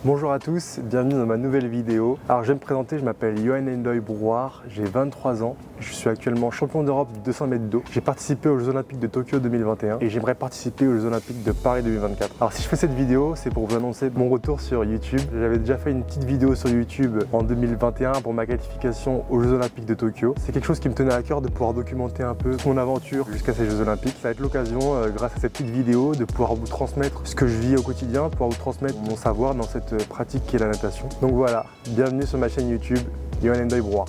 Bonjour à tous, bienvenue dans ma nouvelle vidéo. Alors je vais me présenter, je m'appelle Yohan Ndoye Brouard, j'ai 23 ans, je suis actuellement champion d'Europe du 200 mètres d'eau. J'ai participé aux Jeux Olympiques de Tokyo 2021 et j'aimerais participer aux Jeux Olympiques de Paris 2024. Alors si je fais cette vidéo, c'est pour vous annoncer mon retour sur YouTube. J'avais déjà fait une petite vidéo sur YouTube en 2021 pour ma qualification aux Jeux Olympiques de Tokyo. C'est quelque chose qui me tenait à cœur de pouvoir documenter un peu mon aventure jusqu'à ces Jeux Olympiques. Ça va être l'occasion, grâce à cette petite vidéo, de pouvoir vous transmettre ce que je vis au quotidien, de pouvoir vous transmettre mon savoir dans cette pratique qui est la natation. Donc voilà, bienvenue sur ma chaîne YouTube, Yohan Ndoye Brouard.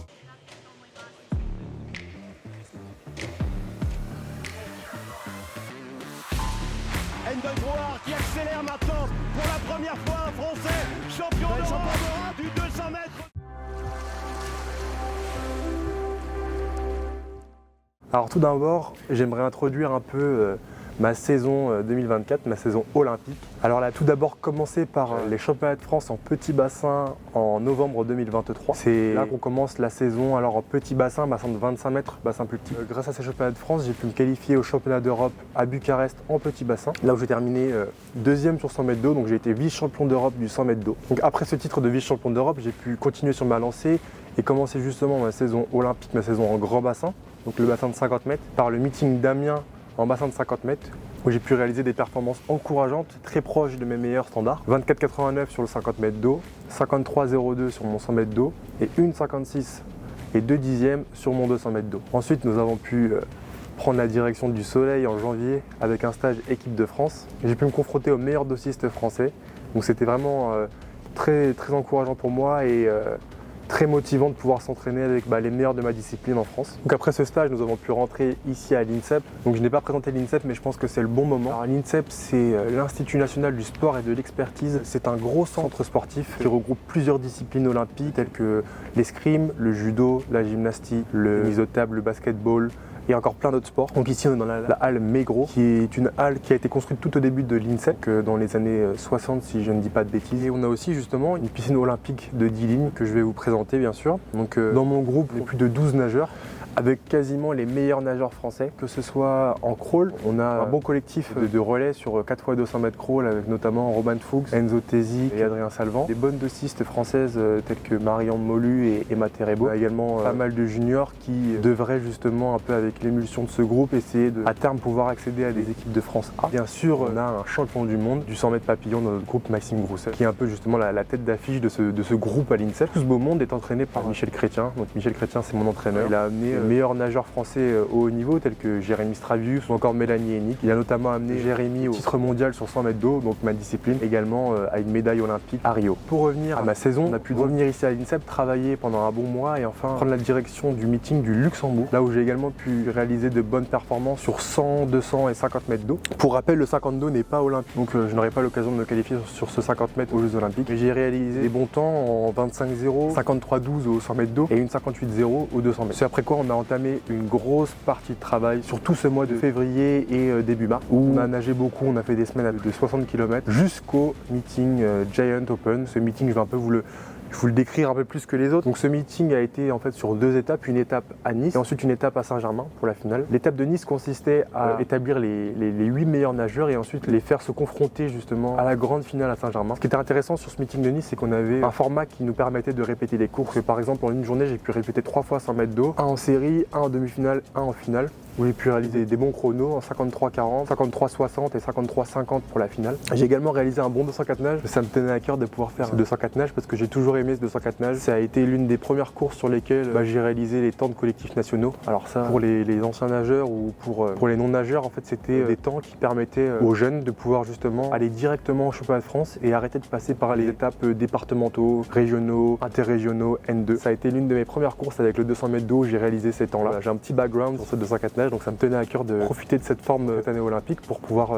Ndoye Brouard qui accélère maintenant pour la première fois, un Français champion d'Europe du 200 mètres. Alors tout d'abord, j'aimerais introduire un peu ma saison 2024, ma saison olympique. Alors là, tout d'abord, commencer par les championnats de France en petit bassin en novembre 2023. C'est là qu'on commence la saison. Alors en petit bassin, bassin de 25 mètres, bassin plus petit. Grâce à ces championnats de France, j'ai pu me qualifier au championnat d'Europe à Bucarest en petit bassin. Là où j'ai terminé deuxième sur 100 mètres d'eau, donc j'ai été vice-champion d'Europe du 100 mètres d'eau. Donc après ce titre de vice-champion d'Europe, j'ai pu continuer sur ma lancée et commencer justement ma saison olympique, ma saison en grand bassin, donc le bassin de 50 mètres, par le meeting d'Amiens en bassin de 50 mètres, où j'ai pu réaliser des performances encourageantes, très proches de mes meilleurs standards. 24,89 sur le 50 mètres d'eau, 53,02 sur mon 100 mètres d'eau et 1,56 et 2 dixièmes sur mon 200 mètres d'eau. Ensuite, nous avons pu prendre la direction du Soleil en janvier avec un stage équipe de France. J'ai pu me confronter aux meilleurs dossistes français, donc c'était vraiment très encourageant pour moi et très motivant de pouvoir s'entraîner avec les meilleurs de ma discipline en France. Donc après ce stage, nous avons pu rentrer ici à l'INSEP. Donc je n'ai pas présenté l'INSEP, mais je pense que c'est le bon moment. Alors l'INSEP, c'est l'Institut National du Sport et de l'Expertise. C'est un gros centre sportif qui regroupe plusieurs disciplines olympiques telles que l'escrime, le judo, la gymnastique, le mise au table, le basketball, et encore plein d'autres sports. Donc ici on est dans la halle Mégros, qui est une halle qui a été construite tout au début de l'INSEP, dans les années 60 si je ne dis pas de bêtises. Et on a aussi justement une piscine olympique de 10 lignes que je vais vous présenter bien sûr. Donc dans mon groupe, on est plus de 12 nageurs, avec quasiment les meilleurs nageurs français, que ce soit en crawl. On a un bon collectif de relais sur 4x200 mètres crawl avec notamment Roman Fuchs, Enzo Tesi et Adrien Salvant. Des bonnes dossistes françaises telles que Marianne Molu et Emma Terebo. On a également pas mal de juniors qui devraient justement un peu avec l'émulsion de ce groupe essayer de à terme pouvoir accéder à des équipes de France A. Bien sûr, on a un champion du monde du 100 mètres papillon dans notre groupe, Maxime Grousset, qui est un peu justement la tête d'affiche de ce groupe à l'INSEP. Tout ce beau monde est entraîné par Michel Chrétien. Donc Michel Chrétien, c'est mon entraîneur. Il a amené meilleurs nageurs français au haut niveau tels que Jérémy Stravius ou encore Mélanie Hennig. Il a notamment amené Jérémy au titre mondial sur 100 mètres d'eau, donc ma discipline, également à une médaille olympique à Rio. Pour revenir à ma saison, on a pu revenir ici à l'INSEP, travailler pendant un bon mois et enfin prendre la direction du meeting du Luxembourg, là où j'ai également pu réaliser de bonnes performances sur 100, 200 et 50 mètres d'eau. Pour rappel, le 50 d'eau n'est pas olympique, donc je n'aurai pas l'occasion de me qualifier sur ce 50 mètres aux Jeux Olympiques. Mais j'ai réalisé des bons temps en 25,0, 53,12 au 100 mètres d'eau et une 58,0 aux 200 mètres. C'est après quoi on a entamé une grosse partie de travail sur tout ce mois de février et début mars, où on a nagé beaucoup, on a fait des semaines de 60 km jusqu'au meeting Giant Open. Ce meeting, je vais un peu vous le décrire un peu plus que les autres. Donc ce meeting a été en fait sur deux étapes, une étape à Nice et ensuite une étape à Saint-Germain pour la finale. L'étape de Nice consistait à établir les 8 meilleurs nageurs et ensuite les faire se confronter justement à la grande finale à Saint-Germain. Ce qui était intéressant sur ce meeting de Nice, c'est qu'on avait un format qui nous permettait de répéter les courses. Par exemple, en une journée, j'ai pu répéter 3 fois 100 mètres d'eau, un en série, un en demi-finale, un en finale, où j'ai pu réaliser des bons chronos en 53,40, 53,60 et 53,50 pour la finale. J'ai également réalisé un bon 204 nage. Ça me tenait à cœur de pouvoir faire ce 204 nage parce que j'ai toujours aimé ce 204 nage. Ça a été l'une des premières courses sur lesquelles j'ai réalisé les temps de collectifs nationaux. Alors ça, pour les anciens nageurs ou pour les non-nageurs, en fait, c'était des temps qui permettaient aux jeunes de pouvoir justement aller directement au championnat de France et arrêter de passer par les étapes départementaux, régionaux, interrégionaux, N2. Ça a été l'une de mes premières courses avec le 200 mètres d'eau où j'ai réalisé ces temps-là. J'ai un petit background sur ce 204 nage. Donc ça me tenait à cœur de profiter de cette forme cette année olympique pour pouvoir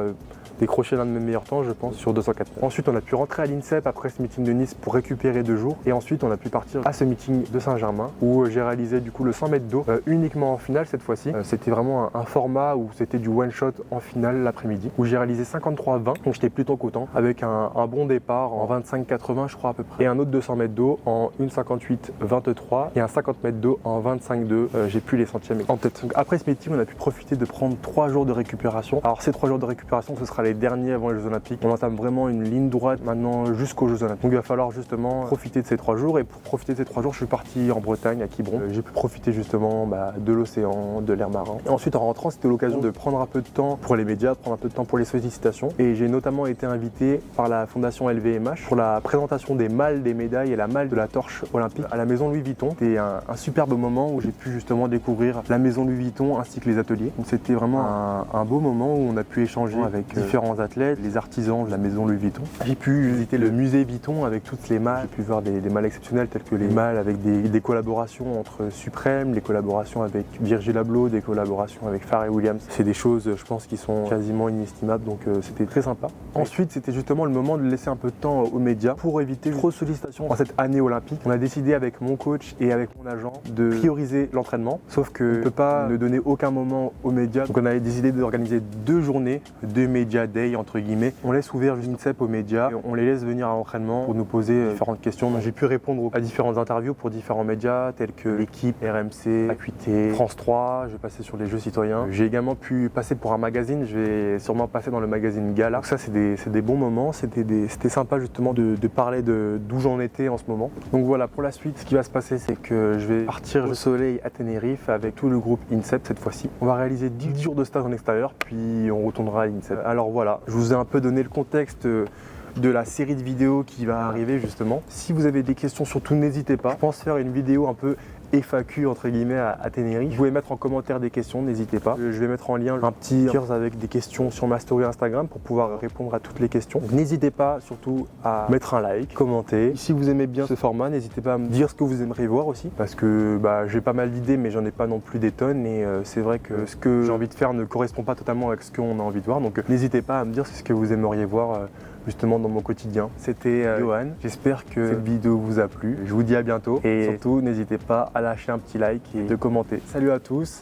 décrocher l'un de mes meilleurs temps, je pense, sur 204 mètres. Ensuite, on a pu rentrer à l'INSEP après ce meeting de Nice pour récupérer 2 jours. Et ensuite, on a pu partir à ce meeting de Saint-Germain où j'ai réalisé du coup le 100 mètres d'eau uniquement en finale cette fois-ci. C'était vraiment un format où c'était du one shot en finale l'après-midi où j'ai réalisé 53,20. Donc j'étais plutôt content avec un bon départ en 25,80 je crois à peu près. Et un autre 200 mètres d'eau en 1,58,23 et un 50 mètres d'eau en 25,2. J'ai plus les centièmes en tête. Donc après ce meeting, on on a pu profiter de prendre 3 jours de récupération. Alors ces 3 jours de récupération, ce sera les derniers avant les Jeux Olympiques. On entame vraiment une ligne droite maintenant jusqu'aux Jeux Olympiques. Donc il va falloir justement profiter de ces 3 jours. Et pour profiter de ces 3 jours, je suis parti en Bretagne, à Quiberon. J'ai pu profiter justement de l'océan, de l'air marin. Et ensuite en rentrant, c'était l'occasion de prendre un peu de temps pour les médias, de prendre un peu de temps pour les sollicitations. Et j'ai notamment été invité par la fondation LVMH pour la présentation des malles des médailles et la malle de la torche olympique à la maison Louis Vuitton. C'était un superbe moment où j'ai pu justement découvrir la maison Louis Vuitton ainsi que les ateliers. Donc c'était vraiment un beau moment où on a pu échanger avec différents athlètes, les artisans de la maison Louis Vuitton. J'ai pu visiter le musée Vuitton avec toutes les malles. J'ai pu voir des malles exceptionnelles telles que les malles avec des collaborations entre Suprême, des collaborations avec Virgil Abloh, des collaborations avec Pharrell Williams. C'est des choses, je pense, qui sont quasiment inestimables, donc c'était très sympa. Ensuite, c'était justement le moment de laisser un peu de temps aux médias pour éviter trop de sollicitations en cette année olympique. On a décidé avec mon coach et avec mon agent de prioriser l'entraînement, sauf qu'on ne peut pas ne donner aucun moment aux médias. Donc on a décidé d'organiser 2 journées, 2 médias day entre guillemets. On laisse ouvert l'INSEP aux médias, et on les laisse venir à l'entraînement pour nous poser différentes questions. Donc j'ai pu répondre à différentes interviews pour différents médias tels que l'équipe, RMC, Acuité, France 3, je vais passer sur les Jeux citoyens. J'ai également pu passer pour un magazine, je vais sûrement passer dans le magazine Gala. Donc ça c'est des bons moments, c'était sympa justement de parler d'où j'en étais en ce moment. Donc voilà, pour la suite, ce qui va se passer, c'est que je vais partir au soleil à Tenerife avec tout le groupe INSEP cette fois-ci. On va réaliser 10 jours de stage en extérieur, puis on retournera à l'INSEP. Alors voilà, je vous ai un peu donné le contexte de la série de vidéos qui va arriver justement. Si vous avez des questions, surtout n'hésitez pas. Je pense faire une vidéo un peu FAQ entre guillemets à Tenerife. Vous pouvez mettre en commentaire des questions, n'hésitez pas. Je vais mettre en lien un petit cœur avec des questions sur ma story Instagram pour pouvoir répondre à toutes les questions. N'hésitez pas surtout à mettre un like, commenter. Si vous aimez bien ce format, n'hésitez pas à me dire ce que vous aimeriez voir aussi, parce que j'ai pas mal d'idées mais j'en ai pas non plus des tonnes, et c'est vrai que ce que j'ai envie de faire ne correspond pas totalement avec ce qu'on a envie de voir. Donc n'hésitez pas à me dire ce que vous aimeriez voir justement dans mon quotidien. C'était Johan, j'espère que cette vidéo vous a plu. Je vous dis à bientôt et surtout n'hésitez pas à lâcher un petit like et de commenter. Salut à tous!